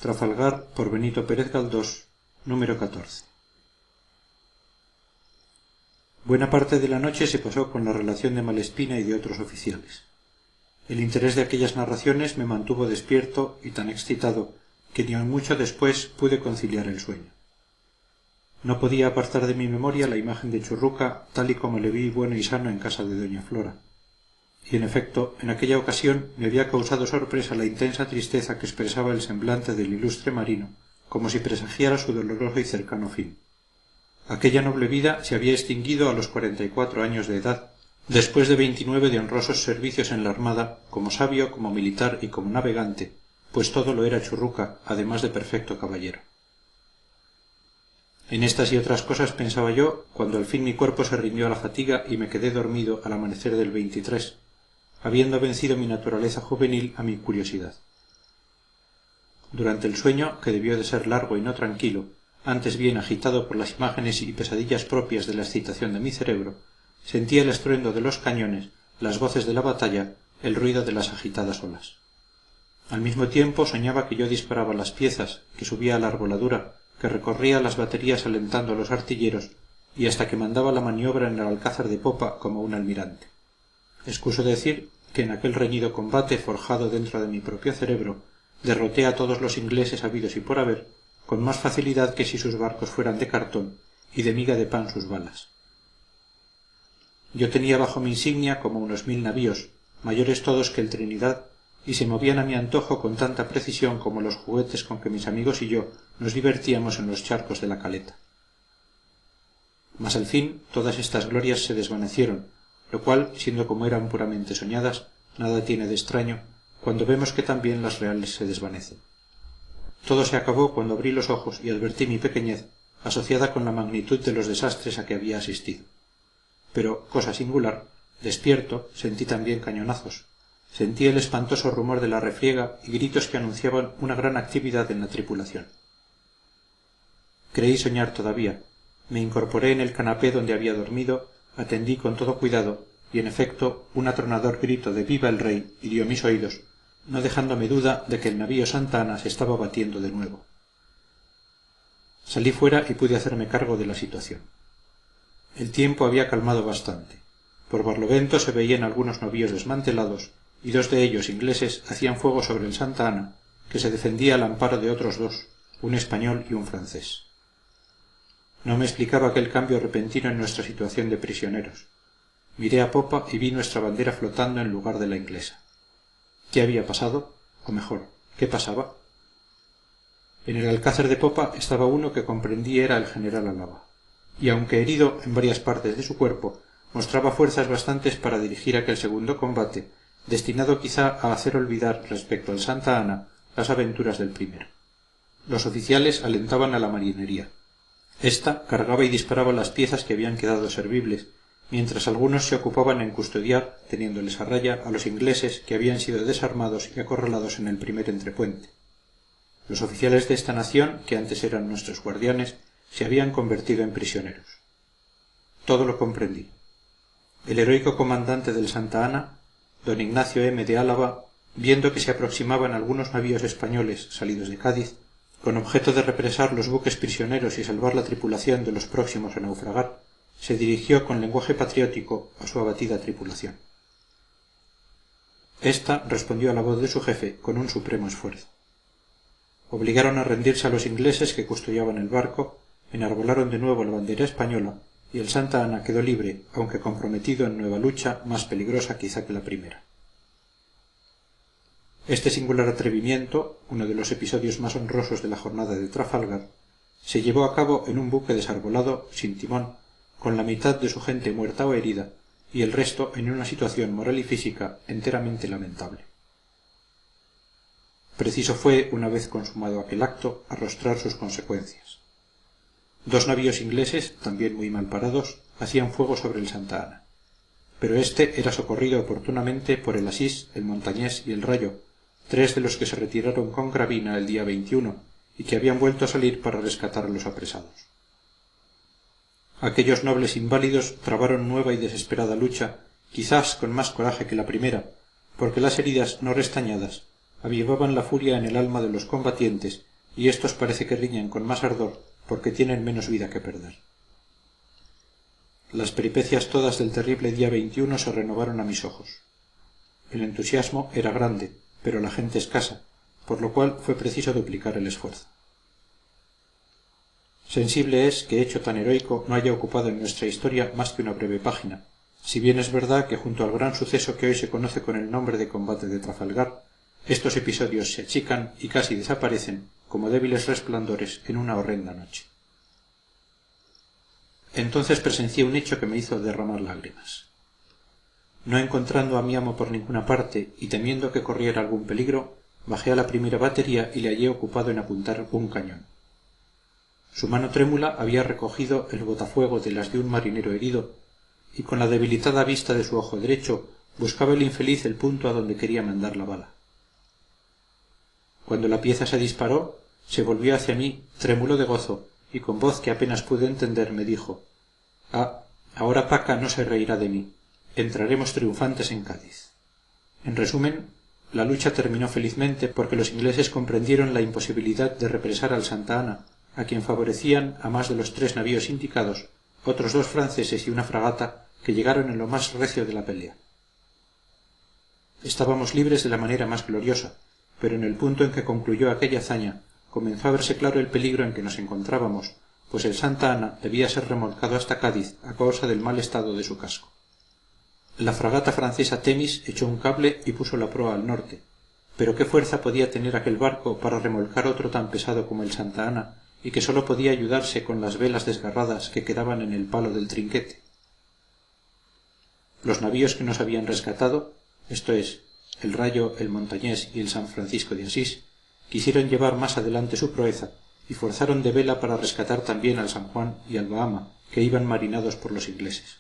Trafalgar, por Benito Pérez Galdós, número 14. Buena parte de la noche se pasó con la relación de Malespina y de otros oficiales. El interés de aquellas narraciones me mantuvo despierto y tan excitado que ni aun mucho después pude conciliar el sueño. No podía apartar de mi memoria la imagen de Churruca tal y como le vi bueno y sano en casa de doña Flora. Y en efecto, en aquella ocasión me había causado sorpresa la intensa tristeza que expresaba el semblante del ilustre marino, como si presagiara su doloroso y cercano fin. Aquella noble vida se había extinguido a los 44 años de edad, después de 29 de honrosos servicios en la armada, como sabio, como militar y como navegante, pues todo lo era Churruca, además de perfecto caballero. En estas y otras cosas pensaba yo, cuando al fin mi cuerpo se rindió a la fatiga y me quedé dormido al amanecer del 23, habiendo vencido mi naturaleza juvenil a mi curiosidad. Durante el sueño, que debió de ser largo y no tranquilo, antes bien agitado por las imágenes y pesadillas propias de la excitación de mi cerebro, sentía el estruendo de los cañones, las voces de la batalla, el ruido de las agitadas olas. Al mismo tiempo soñaba que yo disparaba las piezas, que subía a la arboladura, que recorría las baterías alentando a los artilleros y hasta que mandaba la maniobra en el alcázar de popa como un almirante. Excuso decir que en aquel reñido combate forjado dentro de mi propio cerebro derroté a todos los ingleses habidos y por haber con más facilidad que si sus barcos fueran de cartón y de miga de pan sus balas. Yo tenía bajo mi insignia como unos 1000 navíos, mayores todos que el Trinidad, y se movían a mi antojo con tanta precisión como los juguetes con que mis amigos y yo nos divertíamos en los charcos de la caleta. Mas al fin todas estas glorias se desvanecieron, lo cual, siendo como eran puramente soñadas, nada tiene de extraño cuando vemos que también las reales se desvanecen. Todo se acabó cuando abrí los ojos y advertí mi pequeñez, asociada con la magnitud de los desastres a que había asistido. Pero, cosa singular, despierto, sentí también cañonazos. Sentí el espantoso rumor de la refriega y gritos que anunciaban una gran actividad en la tripulación. Creí soñar todavía. Me incorporé en el canapé donde había dormido, atendí con todo cuidado, y en efecto un atronador grito de «¡Viva el rey!» hirió mis oídos, no dejándome duda de que el navío Santa Ana se estaba batiendo de nuevo. Salí fuera y pude hacerme cargo de la situación. El tiempo había calmado bastante. Por Barlovento se veían algunos navíos desmantelados, y 2 de ellos ingleses hacían fuego sobre el Santa Ana, que se defendía al amparo de otros 2, un español y un francés. No me explicaba aquel cambio repentino en nuestra situación de prisioneros. Miré a popa y vi nuestra bandera flotando en lugar de la inglesa. ¿Qué había pasado? O mejor, ¿qué pasaba? En el alcázar de popa estaba uno que comprendí era el general Álava, y aunque herido en varias partes de su cuerpo, mostraba fuerzas bastantes para dirigir aquel segundo combate, destinado quizá a hacer olvidar respecto al Santa Ana las aventuras del primero. Los oficiales alentaban a la marinería. Ésta cargaba y disparaba las piezas que habían quedado servibles, mientras algunos se ocupaban en custodiar, teniéndoles a raya, a los ingleses que habían sido desarmados y acorralados en el primer entrepuente. Los oficiales de esta nación, que antes eran nuestros guardianes, se habían convertido en prisioneros. Todo lo comprendí. El heroico comandante del Santa Ana, don Ignacio M. de Álava, viendo que se aproximaban algunos navíos españoles salidos de Cádiz, con objeto de represar los buques prisioneros y salvar la tripulación de los próximos a naufragar, se dirigió con lenguaje patriótico a su abatida tripulación. Esta respondió a la voz de su jefe con un supremo esfuerzo. Obligaron a rendirse a los ingleses que custodiaban el barco, enarbolaron de nuevo la bandera española, y el Santa Ana quedó libre, aunque comprometido en nueva lucha, más peligrosa quizá que la primera. Este singular atrevimiento, uno de los episodios más honrosos de la jornada de Trafalgar, se llevó a cabo en un buque desarbolado, sin timón, con la mitad de su gente muerta o herida, y el resto en una situación moral y física enteramente lamentable. Preciso fue, una vez consumado aquel acto, arrostrar sus consecuencias. 2 navíos ingleses, también muy mal parados, hacían fuego sobre el Santa Ana. Pero éste era socorrido oportunamente por el Asís, el Montañés y el Rayo, 3 de los que se retiraron con Gravina el día 21 y que habían vuelto a salir para rescatar a los apresados. Aquellos nobles inválidos trabaron nueva y desesperada lucha, quizás con más coraje que la primera, porque las heridas no restañadas avivaban la furia en el alma de los combatientes y éstos parece que riñen con más ardor porque tienen menos vida que perder. Las peripecias todas del terrible día 21 se renovaron a mis ojos. El entusiasmo era grande, pero la gente escasa, por lo cual fue preciso duplicar el esfuerzo. Sensible es que hecho tan heroico no haya ocupado en nuestra historia más que una breve página, si bien es verdad que junto al gran suceso que hoy se conoce con el nombre de combate de Trafalgar, estos episodios se achican y casi desaparecen como débiles resplandores en una horrenda noche. Entonces presencié un hecho que me hizo derramar lágrimas. No encontrando a mi amo por ninguna parte y temiendo que corriera algún peligro, bajé a la primera batería y le hallé ocupado en apuntar un cañón. Su mano trémula había recogido el botafuego de las de un marinero herido y con la debilitada vista de su ojo derecho buscaba el infeliz el punto a donde quería mandar la bala. Cuando la pieza se disparó, se volvió hacia mí, trémulo de gozo, y con voz que apenas pude entender me dijo: «Ah, ahora Paca no se reirá de mí. Entraremos triunfantes en Cádiz». En resumen, la lucha terminó felizmente porque los ingleses comprendieron la imposibilidad de represar al Santa Ana, a quien favorecían, a más de los 3 navíos indicados, otros 2 franceses y una fragata que llegaron en lo más recio de la pelea. Estábamos libres de la manera más gloriosa, pero en el punto en que concluyó aquella hazaña comenzó a verse claro el peligro en que nos encontrábamos, pues el Santa Ana debía ser remolcado hasta Cádiz a causa del mal estado de su casco. La fragata francesa Temis echó un cable y puso la proa al norte, pero qué fuerza podía tener aquel barco para remolcar otro tan pesado como el Santa Ana y que sólo podía ayudarse con las velas desgarradas que quedaban en el palo del trinquete. Los navíos que nos habían rescatado, esto es, el Rayo, el Montañés y el San Francisco de Asís, quisieron llevar más adelante su proeza y forzaron de vela para rescatar también al San Juan y al Bahama, que iban marinados por los ingleses.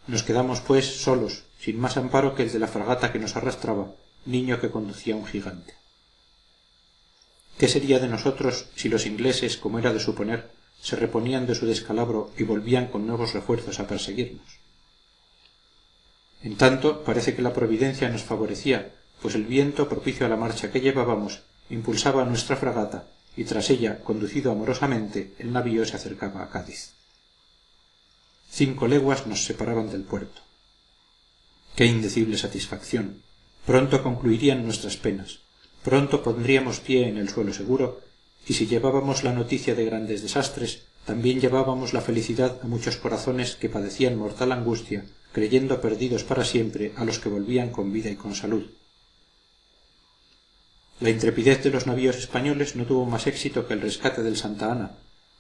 Nos quedamos, pues, solos, sin más amparo que el de la fragata que nos arrastraba, niño que conducía un gigante. ¿Qué sería de nosotros si los ingleses, como era de suponer, se reponían de su descalabro y volvían con nuevos refuerzos a perseguirnos? En tanto, parece que la providencia nos favorecía, pues el viento, propicio a la marcha que llevábamos, impulsaba a nuestra fragata, y tras ella, conducido amorosamente, el navío se acercaba a Cádiz. 5 leguas nos separaban del puerto. ¡Qué indecible satisfacción! Pronto concluirían nuestras penas, pronto pondríamos pie en el suelo seguro, y si llevábamos la noticia de grandes desastres, también llevábamos la felicidad a muchos corazones que padecían mortal angustia, creyendo perdidos para siempre a los que volvían con vida y con salud. La intrepidez de los navíos españoles no tuvo más éxito que el rescate del Santa Ana,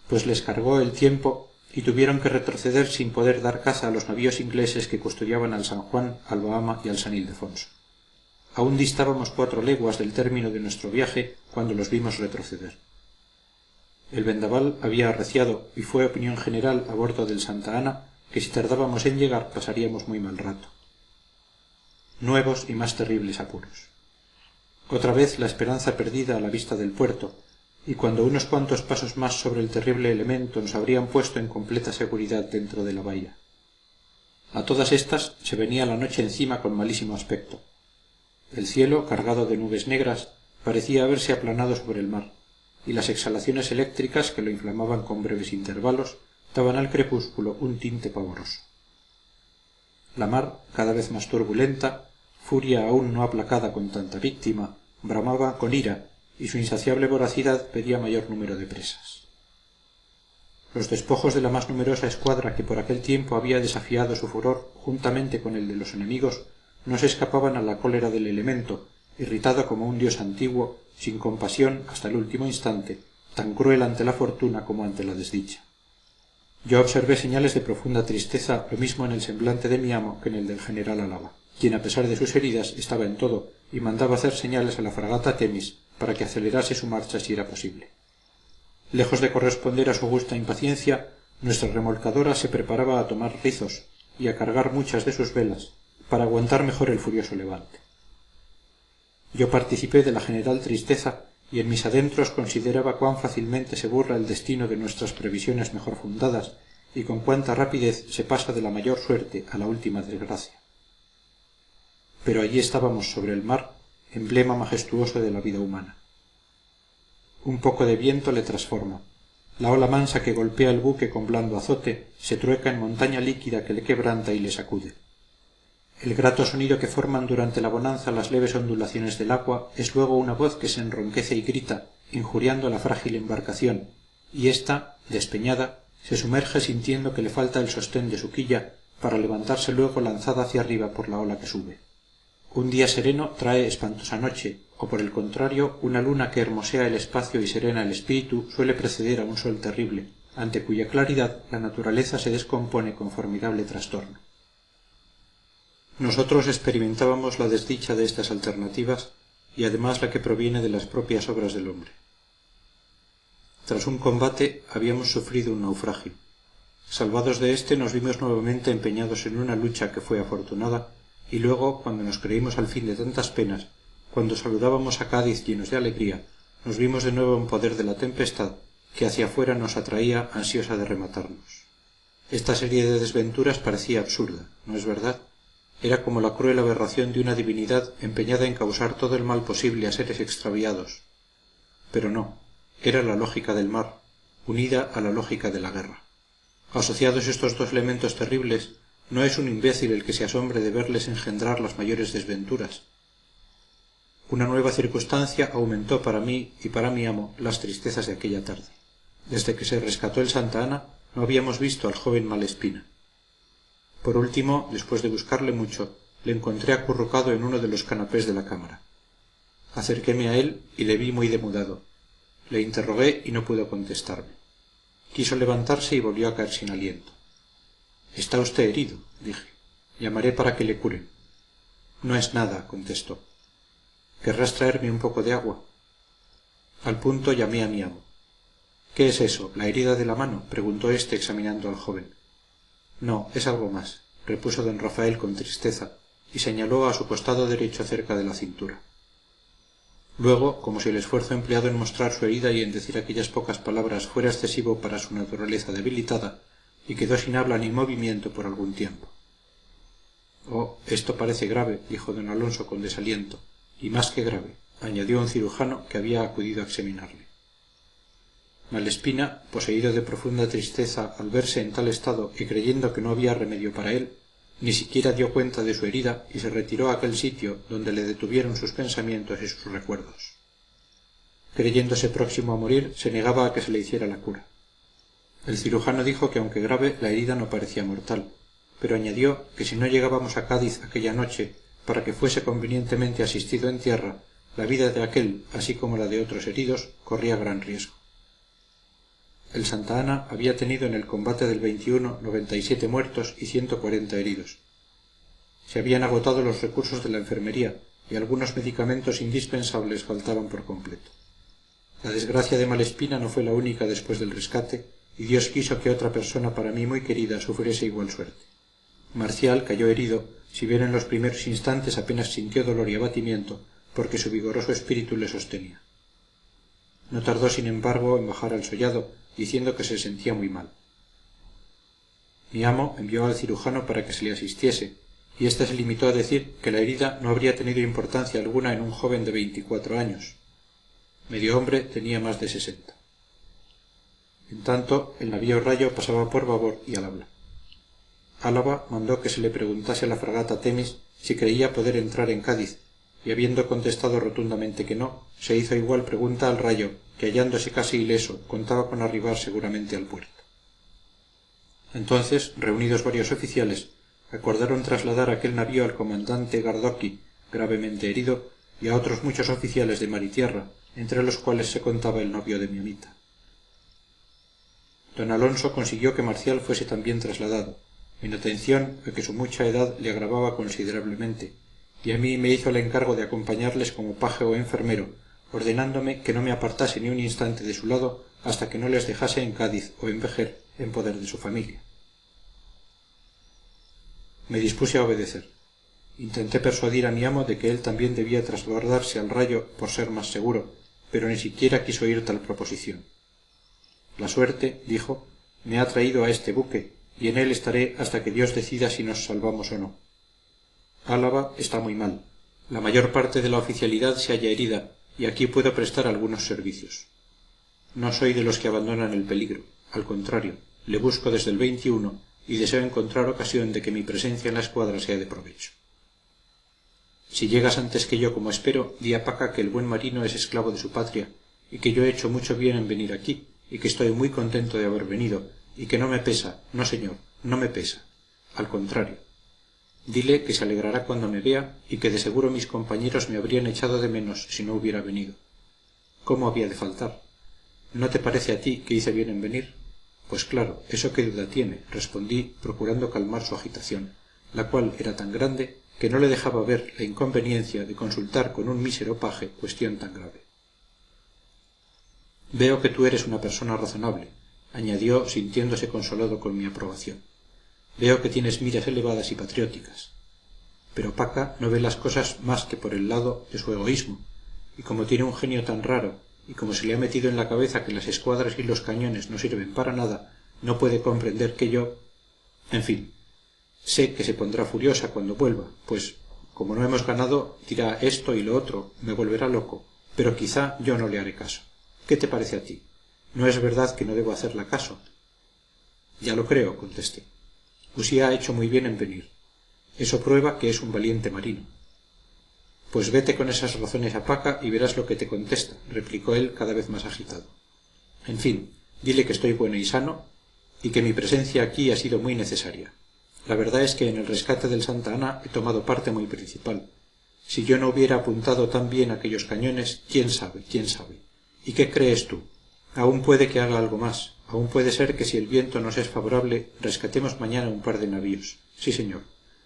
pues les cargó el tiempo y tuvieron que retroceder sin poder dar caza a los navíos ingleses que custodiaban al San Juan, al Bahama y al San Ildefonso. Aún distábamos 4 leguas del término de nuestro viaje cuando los vimos retroceder. El vendaval había arreciado y fue opinión general a bordo del Santa Ana que si tardábamos en llegar pasaríamos muy mal rato. Nuevos y más terribles apuros. Otra vez la esperanza perdida a la vista del puerto, y cuando unos cuantos pasos más sobre el terrible elemento nos habrían puesto en completa seguridad dentro de la bahía. A todas estas se venía la noche encima con malísimo aspecto. El cielo, cargado de nubes negras, parecía haberse aplanado sobre el mar, y las exhalaciones eléctricas que lo inflamaban con breves intervalos daban al crepúsculo un tinte pavoroso. La mar, cada vez más turbulenta, furia aún no aplacada con tanta víctima, bramaba con ira, y su insaciable voracidad pedía mayor número de presas. Los despojos de la más numerosa escuadra que por aquel tiempo había desafiado su furor juntamente con el de los enemigos no se escapaban a la cólera del elemento, irritado como un dios antiguo, sin compasión hasta el último instante, tan cruel ante la fortuna como ante la desdicha. Yo observé señales de profunda tristeza lo mismo en el semblante de mi amo que en el del general Álava, quien a pesar de sus heridas estaba en todo y mandaba hacer señales a la fragata Temis para que acelerase su marcha si era posible. Lejos de corresponder a su justa impaciencia, nuestra remolcadora se preparaba a tomar rizos y a cargar muchas de sus velas para aguantar mejor el furioso levante. Yo participé de la general tristeza y en mis adentros consideraba cuán fácilmente se burla el destino de nuestras previsiones mejor fundadas y con cuánta rapidez se pasa de la mayor suerte a la última desgracia. pero allí estábamos sobre el mar, emblema majestuoso de la vida humana. Un poco de viento le transforma. La ola mansa que golpea el buque con blando azote se trueca en montaña líquida que le quebranta y le sacude. El grato sonido que forman durante la bonanza las leves ondulaciones del agua es luego una voz que se enronquece y grita, injuriando la frágil embarcación, y ésta, despeñada, se sumerge sintiendo que le falta el sostén de su quilla para levantarse luego lanzada hacia arriba por la ola que sube. Un día sereno trae espantosa noche, o por el contrario, una luna que hermosea el espacio y serena el espíritu suele preceder a un sol terrible, ante cuya claridad la naturaleza se descompone con formidable trastorno. Nosotros experimentábamos la desdicha de estas alternativas y además la que proviene de las propias obras del hombre. Tras un combate habíamos sufrido un naufragio. Salvados de éste nos vimos nuevamente empeñados en una lucha que fue afortunada, y luego, cuando nos creímos al fin de tantas penas, cuando saludábamos a Cádiz llenos de alegría, nos vimos de nuevo en poder de la tempestad, que hacia afuera nos atraía ansiosa de rematarnos. Esta serie de desventuras parecía absurda, ¿no es verdad? Era como la cruel aberración de una divinidad empeñada en causar todo el mal posible a seres extraviados. Pero no, era la lógica del mar, unida a la lógica de la guerra. Asociados estos dos elementos terribles, no es un imbécil el que se asombre de verles engendrar las mayores desventuras. Una nueva circunstancia aumentó para mí y para mi amo las tristezas de aquella tarde. Desde que se rescató el Santa Ana no habíamos visto al joven Malespina. Por último, después de buscarle mucho, le encontré acurrucado en uno de los canapés de la cámara. Acerquéme a él y le vi muy demudado. Le interrogué y no pudo contestarme. Quiso levantarse y volvió a caer sin aliento. «Está usted herido», dije. «Llamaré para que le curen». «No es nada», contestó. «¿Querrás traerme un poco de agua?» Al punto llamé a mi amo. «¿Qué es eso, la herida de la mano?», preguntó éste examinando al joven. «No, es algo más», repuso don Rafael con tristeza, y señaló a su costado derecho cerca de la cintura. Luego, como si el esfuerzo empleado en mostrar su herida y en decir aquellas pocas palabras fuera excesivo para su naturaleza debilitada, y quedó sin habla ni movimiento por algún tiempo. «Oh, esto parece grave», dijo don Alonso con desaliento, «y más que grave», añadió un cirujano que había acudido a examinarle. Malespina, poseído de profunda tristeza al verse en tal estado y creyendo que no había remedio para él, ni siquiera dio cuenta de su herida y se retiró a aquel sitio donde le detuvieron sus pensamientos y sus recuerdos. Creyéndose próximo a morir, se negaba a que se le hiciera la cura. El cirujano dijo que aunque grave la herida no parecía mortal, pero añadió que si no llegábamos a Cádiz aquella noche para que fuese convenientemente asistido en tierra, la vida de aquél, así como la de otros heridos, corría gran riesgo. El Santa Ana había tenido en el combate del 97 muertos y 140 heridos. Se habían agotado los recursos de la enfermería y algunos medicamentos indispensables faltaban por completo. La desgracia de Malespina no fue la única después del rescate, y Dios quiso que otra persona para mí muy querida sufriese igual suerte. Marcial cayó herido, si bien en los primeros instantes apenas sintió dolor y abatimiento, porque su vigoroso espíritu le sostenía. No tardó, sin embargo, en bajar al sollado, diciendo que se sentía muy mal. Mi amo envió al cirujano para que se le asistiese, y éste se limitó a decir que la herida no habría tenido importancia alguna en un joven de 24 años. Medio hombre tenía más de 60. En tanto, el navío Rayo pasaba por babor y al habla. Álava mandó que se le preguntase a la fragata Temis si creía poder entrar en Cádiz, y habiendo contestado rotundamente que no, se hizo igual pregunta al Rayo, que hallándose casi ileso contaba con arribar seguramente al puerto. Entonces, reunidos varios oficiales, acordaron trasladar aquel navío al comandante Gardoqui, gravemente herido, y a otros muchos oficiales de mar y tierra, entre los cuales se contaba el novio de mi amita. Don Alonso consiguió que Marcial fuese también trasladado, en atención a que su mucha edad le agravaba considerablemente, y a mí me hizo el encargo de acompañarles como paje o enfermero, ordenándome que no me apartase ni un instante de su lado hasta que no les dejase en Cádiz o en Vejer en poder de su familia. Me dispuse a obedecer. Intenté persuadir a mi amo de que él también debía trasladarse al Rayo por ser más seguro, pero ni siquiera quiso oír tal proposición. La suerte, dijo, me ha traído a este buque, y en él estaré hasta que Dios decida si nos salvamos o no. Álava está muy mal. La mayor parte de la oficialidad se halla herida y aquí puedo prestar algunos servicios. No soy de los que abandonan el peligro. Al contrario, le busco desde el 21 y deseo encontrar ocasión de que mi presencia en la escuadra sea de provecho. Si llegas antes que yo como espero, di a Paca que el buen marino es esclavo de su patria y que yo he hecho mucho bien en venir aquí y que estoy muy contento de haber venido y que no me pesa, no señor, no me pesa. Al contrario. Dile que se alegrará cuando me vea y que de seguro mis compañeros me habrían echado de menos si no hubiera venido. ¿Cómo había de faltar? ¿No te parece a ti que hice bien en venir? Pues claro, eso qué duda tiene, respondí, procurando calmar su agitación, la cual era tan grande que no le dejaba ver la inconveniencia de consultar con un mísero paje cuestión tan grave. Veo que tú eres una persona razonable, añadió, sintiéndose consolado con mi aprobación. Veo que tienes miras elevadas y patrióticas. Pero Paca no ve las cosas más que por el lado de su egoísmo, y como tiene un genio tan raro, y como se le ha metido en la cabeza que las escuadras y los cañones no sirven para nada, no puede comprender que yo... En fin, sé que se pondrá furiosa cuando vuelva, pues, como no hemos ganado, dirá esto y lo otro, me volverá loco, pero quizá yo no le haré caso. ¿Qué te parece a ti? ¿No es verdad que no debo hacerla caso? Ya lo creo, contesté. Usía ha hecho muy bien en venir. Eso prueba que es un valiente marino. Pues vete con esas razones a Paca y verás lo que te contesta, replicó él cada vez más agitado. En fin, dile que estoy bueno y sano y que mi presencia aquí ha sido muy necesaria. La verdad es que en el rescate del Santa Ana he tomado parte muy principal. Si yo no hubiera apuntado tan bien aquellos cañones, quién sabe, quién sabe. ¿Y qué crees tú? Aún puede que haga algo más. Aún puede ser que si el viento nos es favorable, rescatemos mañana un par de navíos. Sí, señor.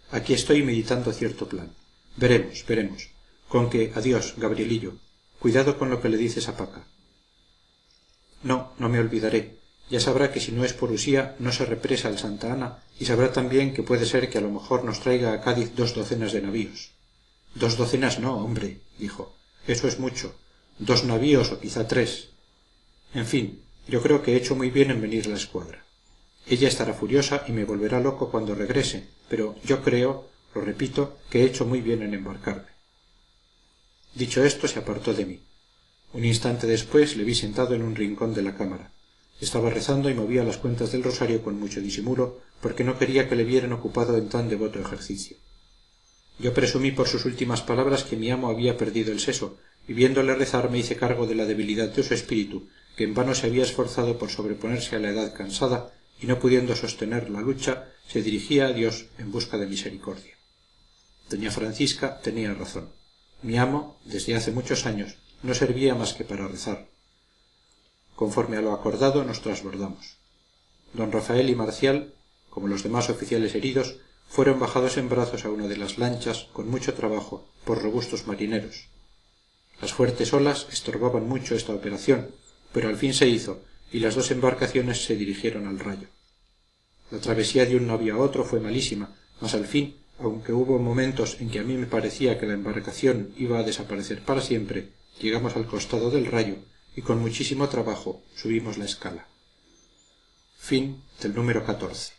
Aquí estoy meditando cierto plan. Veremos, veremos. Con que, adiós, Gabrielillo. Cuidado con lo que le dices a Paca. No, no me olvidaré. Ya sabrá que si no es por Usía, no se represa el Santa Ana, y sabrá también que puede ser que a lo mejor nos traiga a Cádiz 2 docenas de navíos. 2 docenas no, hombre, dijo. Eso es mucho. 2 navíos o quizá 3. En fin, yo creo que he hecho muy bien en venir a la escuadra. Ella estará furiosa y me volverá loco cuando regrese, pero yo creo, lo repito, que he hecho muy bien en embarcarme. Dicho esto, se apartó de mí. Un instante después le vi sentado en un rincón de la cámara. Estaba rezando y movía las cuentas del rosario con mucho disimulo, porque no quería que le vieran ocupado en tan devoto ejercicio. Yo presumí por sus últimas palabras que mi amo había perdido el seso, y viéndole rezar me hice cargo de la debilidad de su espíritu, que en vano se había esforzado por sobreponerse a la edad cansada, y no pudiendo sostener la lucha, se dirigía a Dios en busca de misericordia. Doña Francisca tenía razón. Mi amo, desde hace muchos años, no servía más que para rezar. Conforme a lo acordado, nos trasbordamos. Don Rafael y Marcial, como los demás oficiales heridos, fueron bajados en brazos a una de las lanchas, con mucho trabajo, por robustos marineros. Las fuertes olas estorbaban mucho esta operación, pero al fin se hizo, y las 2 embarcaciones se dirigieron al rayo. La travesía de un navío a otro fue malísima, mas al fin, aunque hubo momentos en que a mí me parecía que la embarcación iba a desaparecer para siempre, llegamos al costado del rayo y con muchísimo trabajo subimos la escala. Fin del número 14.